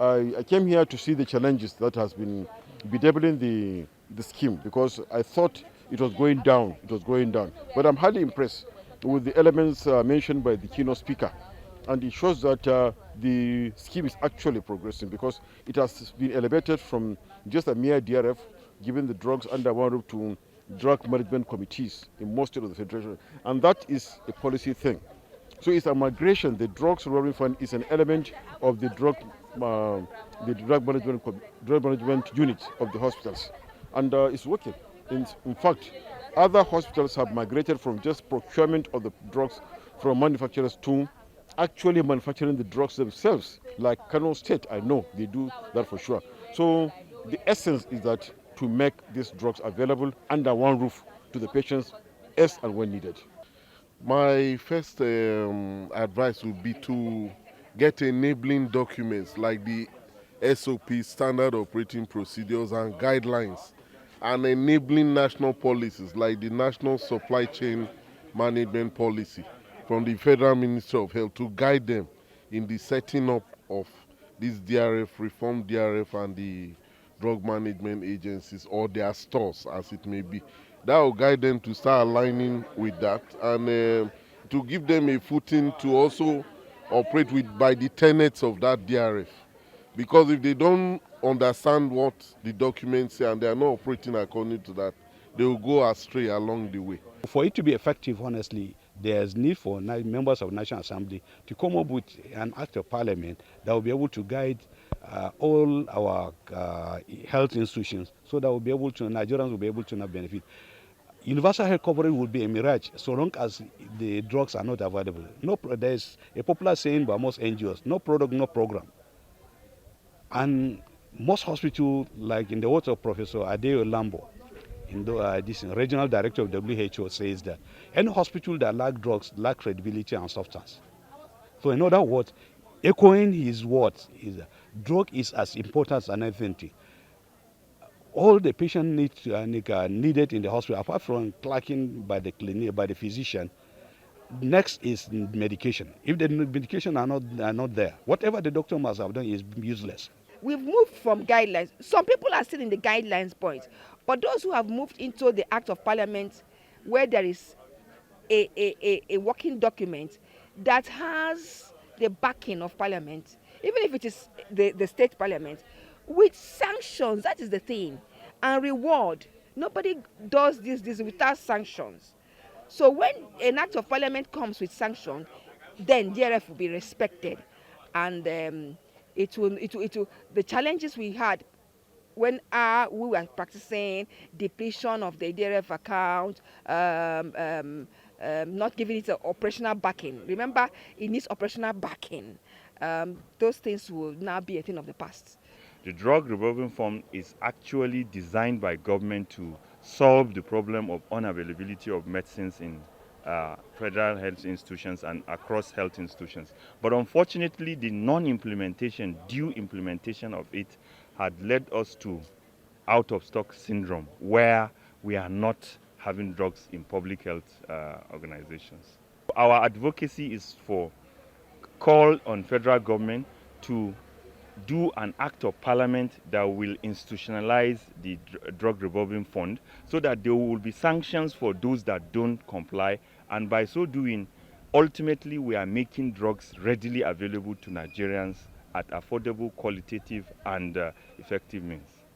I came here to see the challenges that has been bedeviling the scheme, because I thought it was going down. It was going down. But I'm highly impressed with the elements mentioned by the keynote speaker. And it shows that the scheme is actually progressing, because it has been elevated from just a mere DRF, giving the drugs under one roof, to drug management committees in most states of the Federation. And that is a policy thing. So it's a migration. The drugs revolving fund is an element of the drug management unit of the hospitals, and it's working. In fact, other hospitals have migrated from just procurement of the drugs from manufacturers to actually manufacturing the drugs themselves. Like Kano State, I know they do that for sure. So the essence is that to make these drugs available under one roof to the patients as and when needed. My first advice would be to get enabling documents like the SOP, Standard Operating Procedures and Guidelines, and enabling national policies like the National Supply Chain Management Policy from the Federal Ministry of Health to guide them in the setting up of this DRF, Reform DRF, and the drug management agencies or their stores, as it may be. That will guide them to start aligning with that, and to give them a footing to also operate with by the tenets of that DRF. Because if they don't understand what the documents say and they are not operating according to that, they will go astray along the way. For it to be effective, honestly, there's need for members of the National Assembly to come up with an act of parliament that will be able to guide all our health institutions, so that Nigerians will be able to benefit. Universal health coverage will be a mirage so long as the drugs are not available. There's a popular saying by most NGOs: no product, no program. And most hospitals, like in the words of Professor Adeola Olusade, this regional director of WHO, says that any hospital that lacks drugs lack credibility and substance. So in other words, echoing his words, drug is as important as anything. All the patient needed in the hospital, apart from clerking by the clinic, by the physician, next is medication. If the medication are not there, whatever the doctor must have done is useless. We've moved from guidelines. Some people are still in the guidelines point, but those who have moved into the Act of Parliament, where there is a working document that has the backing of Parliament, even if it is the state Parliament, with sanctions, that is the thing, and reward. Nobody does this without sanctions. So when an Act of Parliament comes with sanctions, then DRF will be respected, and it will the challenges we had when we were practicing depletion of the DRF account, not giving it an operational backing. Remember, it needs operational backing. Those things will now be a thing of the past. The drug revolving fund is actually designed by government to solve the problem of unavailability of medicines in federal health institutions and across health institutions. But unfortunately, the non-implementation, due implementation of it had led us to out-of-stock syndrome, where we are not having drugs in public health organizations. Our advocacy is for call on federal government to do an act of parliament that will institutionalize the drug revolving fund, so that there will be sanctions for those that don't comply, and by so doing, ultimately we are making drugs readily available to Nigerians at affordable, qualitative and effective means.